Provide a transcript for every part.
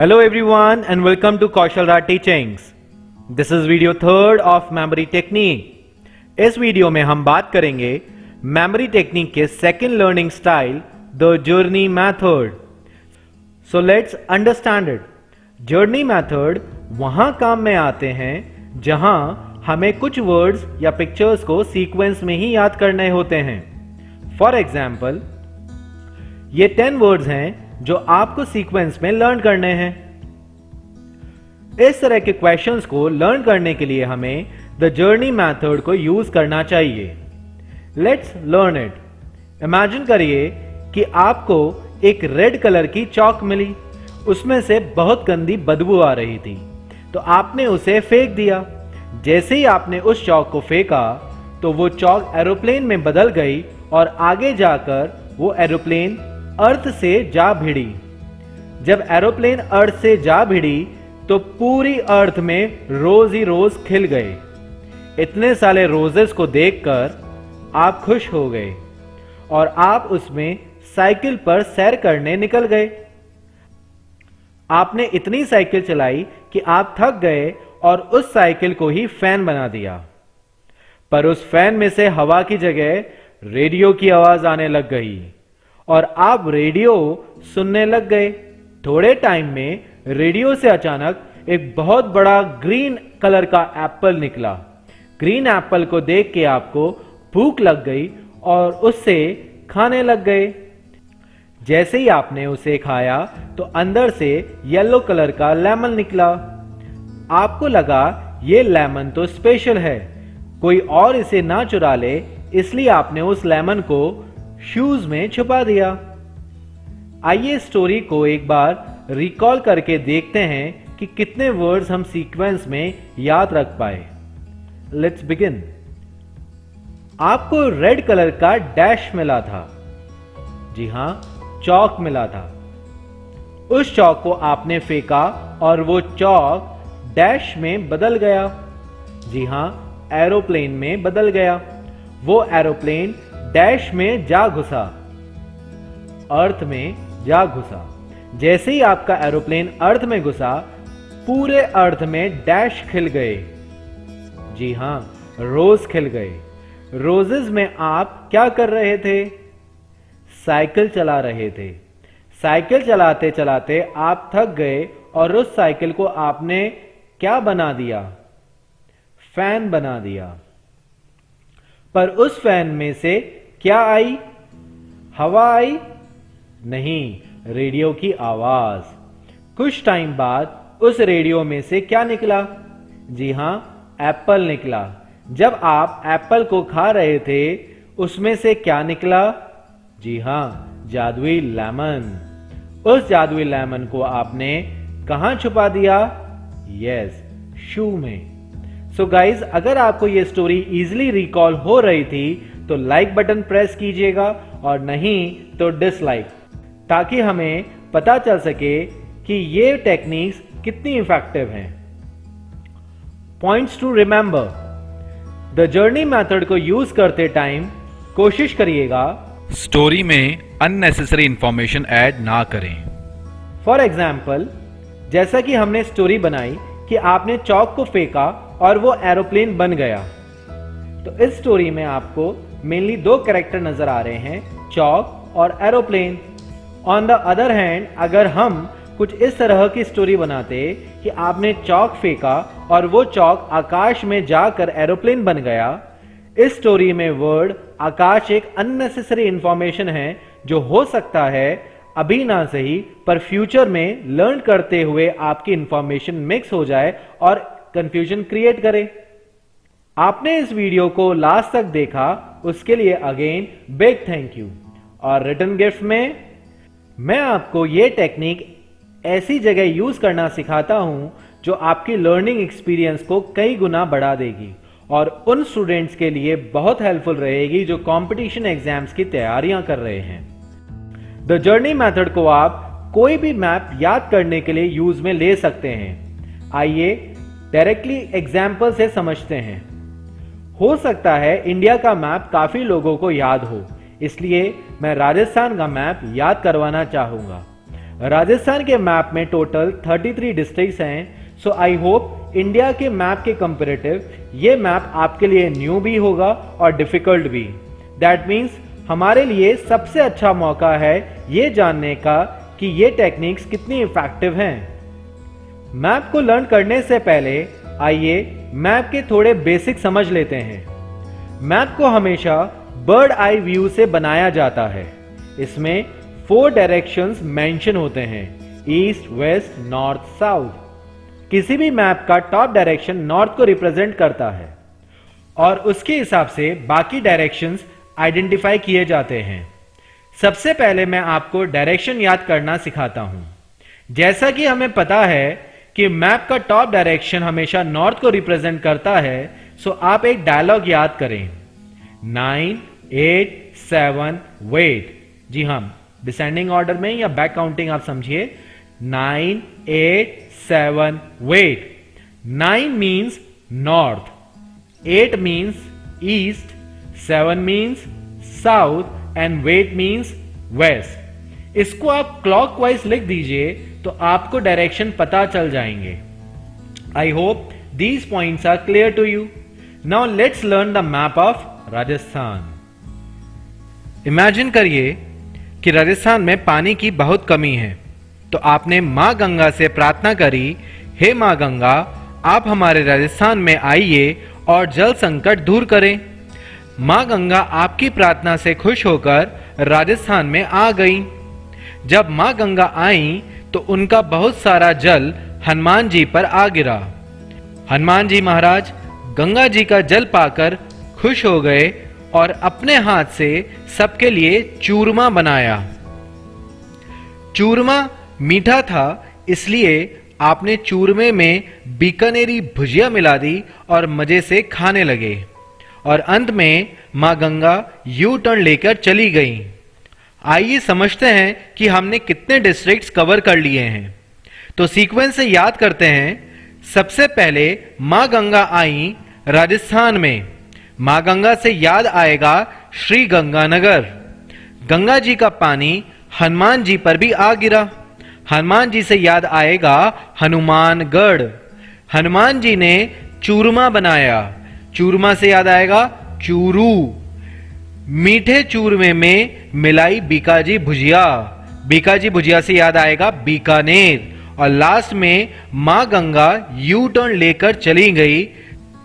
Hello everyone and welcome to Kaushal Raj Teachings. This is video 3rd of memory technique. इस video में हम बात करेंगे memory technique के second learning style, the journey method. So let's understand it. Journey method वहां काम में आते हैं जहां हमें कुछ words या pictures को sequence में ही याद करने होते हैं. For example, ये 10 words हैं जो आपको सीक्वेंस में लर्न करने हैं. इस तरह के क्वेश्चंस को लर्न करने के लिए हमें द जर्नी मेथड को यूज करना चाहिए. Let's learn it. इमेजिन करिए कि आपको एक रेड कलर की चॉक मिली. उसमें से बहुत गंदी बदबू आ रही थी, तो आपने उसे फेंक दिया. जैसे ही आपने उस चॉक को फेंका तो वो चॉक एरोप्लेन में बदल गई और आगे जाकर वो एरोप्लेन अर्थ से जा भिड़ी. जब एरोप्लेन अर्थ से जा भिड़ी तो पूरी अर्थ में रोज ही रोज खिल गए. इतने सारे रोजेस को देखकर आप खुश हो गए और आप उसमें साइकिल पर सैर करने निकल गए. आपने इतनी साइकिल चलाई कि आप थक गए और उस साइकिल को ही फैन बना दिया. पर उस फैन में से हवा की जगह रेडियो की आवाज आने लग गई और आप रेडियो सुनने लग गए. थोड़े टाइम में रेडियो से अचानक एक बहुत बड़ा ग्रीन कलर का एप्पल निकला. ग्रीन एप्पल को देख के आपको भूख लग गई और उससे खाने लग गए. जैसे ही आपने उसे खाया तो अंदर से येलो कलर का लेमन निकला. आपको लगा ये लेमन तो स्पेशल है, कोई और इसे ना चुरा ले, इसलिए आपने उस लेमन को शूज में छुपा दिया. आइए स्टोरी को एक बार रिकॉल करके देखते हैं कि कितने वर्ड्स हम सीक्वेंस में याद रख पाए. Let's begin. आपको रेड कलर का डैश मिला था. जी हां, चौक मिला था. उस चौक को आपने फेंका और वो चौक डैश में बदल गया. जी हां, एरोप्लेन में बदल गया. वो एरोप्लेन डैश में जा घुसा, अर्थ में जा घुसा. जैसे ही आपका एरोप्लेन अर्थ में घुसा, पूरे अर्थ में डैश खिल गए. जी हां, रोज खिल गए. रोजेस में आप क्या कर रहे थे? साइकिल चला रहे थे. साइकिल चलाते चलाते आप थक गए और उस साइकिल को आपने क्या बना दिया? फैन बना दिया. पर उस फैन में से क्या आई? हवा आई? नहीं, रेडियो की आवाज. कुछ टाइम बाद उस रेडियो में से क्या निकला? जी हां, एप्पल निकला. जब आप एप्पल को खा रहे थे उसमें से क्या निकला? जी हां, जादुई लेमन. उस जादुई लेमन को आपने कहां छुपा दिया? यस, शू में. सो गाइज, अगर आपको यह स्टोरी इजीली रिकॉल हो रही थी तो लाइक बटन प्रेस कीजिएगा और नहीं तो डिसलाइक, ताकि हमें पता चल सके कि ये टेक्निक्स कितनी इफेक्टिव हैं. Points to remember. The journey method को यूज करते टाइम कोशिश करिएगा स्टोरी में अननेसेसरी इंफॉर्मेशन ऐड ना करें. फॉर एग्जाम्पल, जैसा कि हमने स्टोरी बनाई कि आपने चौक को फेंका और वो एरोप्लेन बन गया, तो इस स्टोरी में आपको मेनली 2 कैरेक्टर नजर आ रहे हैं, चौक और aeroplane. On the other hand, अगर हम कुछ इस तरह की स्टोरी बनाते कि आपने चौक फेंका और वो चौक आकाश में जाकर एरोप्लेन बन गया, इस स्टोरी में वर्ड आकाश एक अननेसेसरी इंफॉर्मेशन है जो हो सकता है अभी ना सही पर फ्यूचर में लर्न करते हुए आपकी इंफॉर्मेशन मिक्स हो जाए और कंफ्यूजन क्रिएट करे. आपने इस वीडियो को लास्ट तक देखा, उसके लिए अगेन बिग थैंक यू. और रिटर्न गिफ्ट में मैं आपको यह टेक्निक ऐसी जगह यूज करना सिखाता हूं जो आपकी लर्निंग एक्सपीरियंस को कई गुना बढ़ा देगी और उन स्टूडेंट्स के लिए बहुत हेल्पफुल रहेगी जो कंपटीशन एग्जाम्स की तैयारियां कर रहे हैं. द जर्नी मेथड को आप कोई भी मैप याद करने के लिए यूज में ले सकते हैं. आइए डायरेक्टली एग्जाम्पल से समझते हैं. हो सकता है इंडिया का मैप काफी लोगों को याद हो, इसलिए मैं राजस्थान का मैप याद करवाना चाहूंगा. राजस्थान के मैप में टोटल 33 डिस्ट्रिक्ट्स हैं, सो आई होप इंडिया के मैप के कंपैरेटिव ये मैप आपके लिए न्यू भी होगा और डिफिकल्ट भी। दैट मीन्स हमारे लिए सबसे अच्छा मौका है ये जानने का कि ये टेक्निक्स कितनी इफेक्टिव हैं। मैप को लर्न करने से पहले आइए मैप के थोड़े बेसिक समझ लेते हैं। मैप को हमेशा बर्ड आई व्यू से बनाया जाता है। इसमें 4 डायरेक्शंस मेंशन होते हैं, ईस्ट, वेस्ट, नॉर्थ, साउथ। किसी भी मैप का टॉप डायरेक्शन नॉर्थ को रिप्रेजेंट करता है और उसके हिसाब से बाकी डायरेक्शंस आइडेंटिफाई किए जाते हैं। सबसे पहले मैं आपको डायरेक्शन याद करना सिखाता हूं। जैसा कि हमें पता है कि मैप का टॉप डायरेक्शन हमेशा नॉर्थ को रिप्रेजेंट करता है, सो आप एक डायलॉग याद करें, 9, 8, 7, वेट। जी हां, डिसेंडिंग ऑर्डर में या बैक काउंटिंग आप समझिए। 9, 8, 7, wait. 9 means north, 8 means east, 7 means south and wait means west. इसको आप क्लॉकवाइज लिख दीजिए तो आपको डायरेक्शन पता चल जाएंगे। I hope these points are clear to you. Now let's learn the map of Rajasthan. Imagine करिए कि राजस्थान में पानी की बहुत कमी है, तो आपने मां गंगा से प्रार्थना करी, हे मां गंगा, आप हमारे राजस्थान में आइए और जल संकट दूर करें। मां गंगा आपकी प्रार्थना से खुश होकर राजस्थान में आ गईं। जब मां गंगा आईं तो उनका बहुत सारा जल हनुमान जी पर आ गिरा। हनुमान जी महाराज गंगा जी का जल पाकर खुश हो गए और अपने हाथ से सबके लिए चूरमा बनाया। चूरमा मीठा था, इसलिए आपने चूरमे में बीकानेरी भुजिया मिला दी और मजे से खाने लगे। और अंत में मां गंगा यू टर्न लेकर चली गईं। आइए समझते हैं कि हमने कितने डिस्ट्रिक्ट्स कवर कर लिए हैं। तो सीक्वेंस से याद करते हैं। सबसे पहले मां गंगा आई राजस्थान में। मां गंगा से याद आएगा श्री गंगानगर। गंगा जी का पानी हनुमान जी पर भी आ गिरा। हनुमान जी से याद आएगा हनुमानगढ़। हनुमान जी ने चूरमा बनाया। चूरमा से याद आएगा चूरू। मीठे चूरमे में मिलाई बीकाजी भुजिया। बीकाजी भुजिया से याद आएगा बीकानेर। और लास्ट में मां गंगा यू टर्न लेकर चली गई।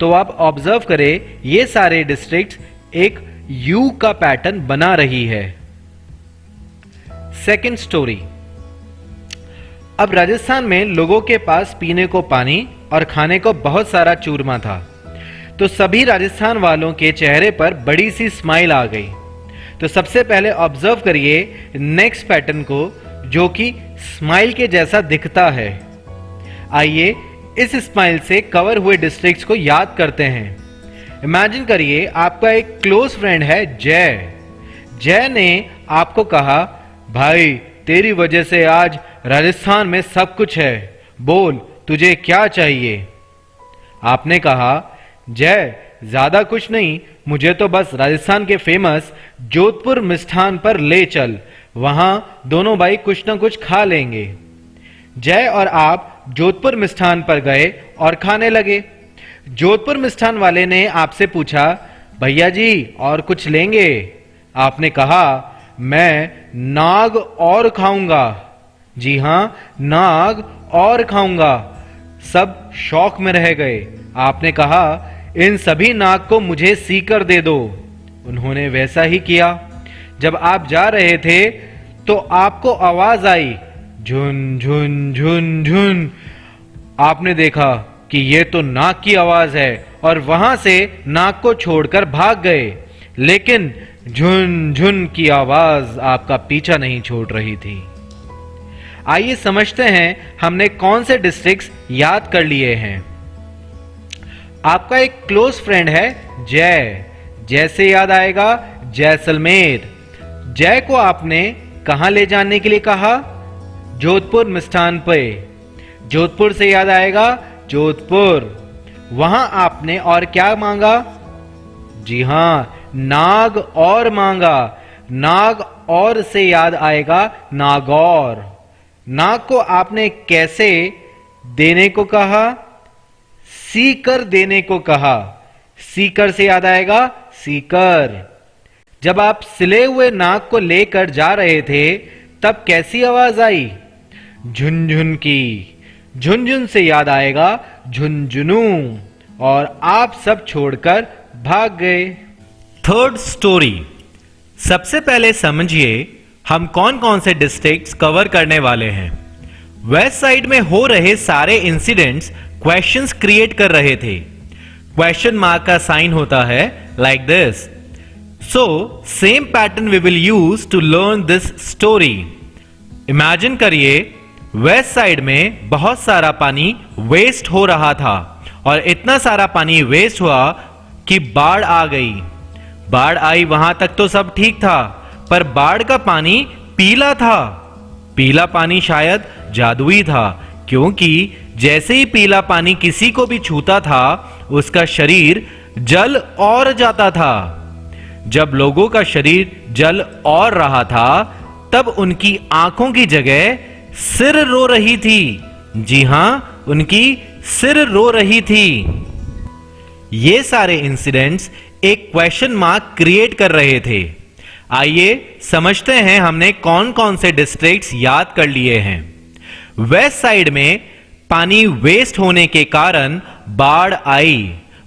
तो आप ऑब्जर्व करें, ये सारे डिस्ट्रिक्ट्स एक यू का पैटर्न बना रही है। Second story. अब राजस्थान में लोगों के पास पीने को पानी और खाने को बहुत सारा चूरमा था, तो सभी राजस्थान वालों के चेहरे पर बड़ी सी स्माइल आ गई। तो सबसे पहले ऑब्जर्व करिए नेक्स्ट पैटर्न को, जो कि स्माइल के जैसा दिखता है। आइए इस स्माइल से कवर हुए डिस्ट्रिक्ट्स को याद करते हैं। इमेजिन करिए आपका एक क्लोज फ्रेंड है जय। जय ने आपको कहा, भाई तेरी वजह से आज राजस्थान में सब कुछ है, बोल तुझे क्या चाहिए। आपने कहा, जय ज्यादा कुछ नहीं, मुझे तो बस राजस्थान के फेमस जोधपुर मिष्ठान पर ले चल, वहां दोनों भाई कुछ ना कुछ खा लेंगे। जय और आप जोधपुर मिष्ठान पर गए और खाने लगे। जोधपुर मिष्ठान वाले ने आपसे पूछा, भैया जी और कुछ लेंगे? आपने कहा, मैं नाग और खाऊंगा। जी हां, नाग और खाऊंगा। सब शौक में रह गए। आपने कहा, इन सभी नाग को मुझे सीकर दे दो। उन्होंने वैसा ही किया। जब आप जा रहे थे तो आपको आवाज आई, झुन झुन झुन झुन। आपने देखा कि यह तो नाग की आवाज है और वहां से नाग को छोड़कर भाग गए, लेकिन झुन झुन की आवाज आपका पीछा नहीं छोड़ रही थी। आइए समझते हैं हमने कौन से डिस्ट्रिक्ट्स याद कर लिए हैं। आपका एक क्लोज फ्रेंड है जय। जय से याद आएगा जैसलमेर। जय को आपने कहां ले जाने के लिए कहा? जोधपुर मिष्ठान पे। जोधपुर से याद आएगा जोधपुर। वहां आपने और क्या मांगा? जी हां, नाग और मांगा। नाग और से याद आएगा नागौर। नाक को आपने कैसे देने को कहा? सीकर देने को कहा। सीकर से याद आएगा सीकर। जब आप सिले हुए नाक को लेकर जा रहे थे तब कैसी आवाज आई? झुनझुन की। झुनझुन से याद आएगा झुनझुनू। और आप सब छोड़कर भाग गए। Third story. सबसे पहले समझिए हम कौन कौन से डिस्ट्रिक्ट्स कवर करने वाले हैं। वेस्ट साइड में हो रहे सारे इंसिडेंट्स क्वेश्चंस क्रिएट कर रहे थे। क्वेश्चन मार्क का साइन होता है like this. So same pattern we will use to learn this story. Imagine करिए वेस्ट साइड में बहुत सारा पानी वेस्ट हो रहा था और इतना सारा पानी वेस्ट हुआ कि बाढ़ आ गई। बाढ़ आई वहां तक तो सब ठीक था, पर बाढ़ का पानी पीला था। पीला पानी शायद जादुई था, क्योंकि जैसे ही पीला पानी किसी को भी छूता था उसका शरीर जल और जाता था। जब लोगों का शरीर जल और रहा था तब उनकी आंखों की जगह सिर रो रही थी। जी हां, उनकी सिर रो रही थी। ये सारे इंसिडेंट्स एक क्वेश्चन मार्क क्रिएट कर रहे थे। आइए समझते हैं हमने कौन कौन से डिस्ट्रिक्ट्स याद कर लिए हैं। वेस्ट साइड में पानी वेस्ट होने के कारण बाढ़ आई।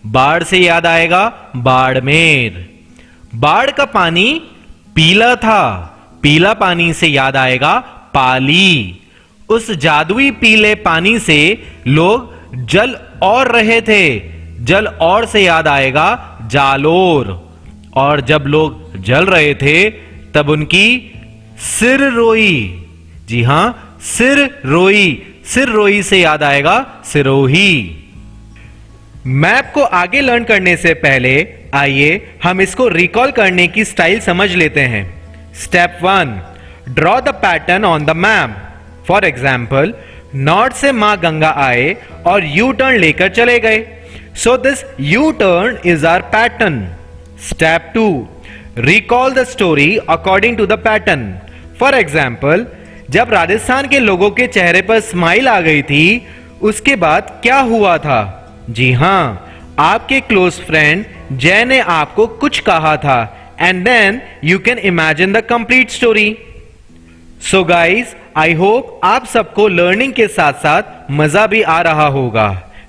बाढ़ से याद आएगा बाड़मेर। बाढ़ का पानी पीला था। पीला पानी से याद आएगा पाली। उस जादुई पीले पानी से लोग जल और रहे थे। जल और से याद आएगा जालोर। और जब लोग जल रहे थे तब उनकी सिर रोई। जी हां, सिर रोई। सिर रोई से याद आएगा सिरोही। मैप को आगे लर्न करने से पहले आइए हम इसको रिकॉल करने की स्टाइल समझ लेते हैं। Step 1, draw the pattern on the map. For example, north से मां गंगा आए और यू टर्न लेकर चले गए। So this U turn is our pattern. Step 2, recall the story according to the pattern. For example, जब राजस्थान के लोगों के चेहरे पर स्माइल आ गई थी उसके बाद क्या हुआ था? जी हां, आपके क्लोज फ्रेंड जय ने आपको कुछ कहा था and then you can imagine the complete story. So guys, I hope आप सबको लर्निंग के साथ साथ मजा भी आ रहा होगा।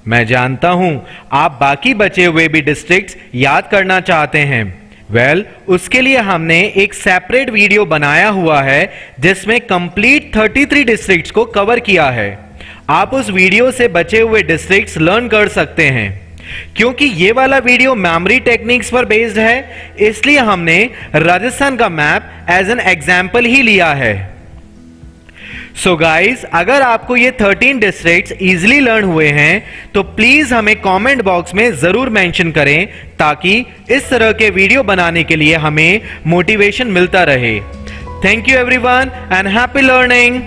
मैं जानता हूं आप बाकी बचे हुए भी डिस्ट्रिक्ट्स याद करना चाहते हैं। वेल, उसके लिए हमने एक सेपरेट वीडियो बनाया हुआ है जिसमें कंप्लीट 33 डिस्ट्रिक्ट्स को कवर किया है। आप उस वीडियो से बचे हुए डिस्ट्रिक्ट्स लर्न कर सकते हैं। क्योंकि ये वाला वीडियो मेमोरी टेक्निक्स पर बेस्ड है, इसलिए हमने राजस्थान का मैप एज एन एग्जाम्पल ही लिया है। सो गाइज, अगर आपको ये 13 डिस्ट्रिक्ट्स इजीली लर्न हुए हैं तो प्लीज हमें कमेंट बॉक्स में जरूर मेंशन करें, ताकि इस तरह के वीडियो बनाने के लिए हमें मोटिवेशन मिलता रहे। Thank you everyone and happy learning.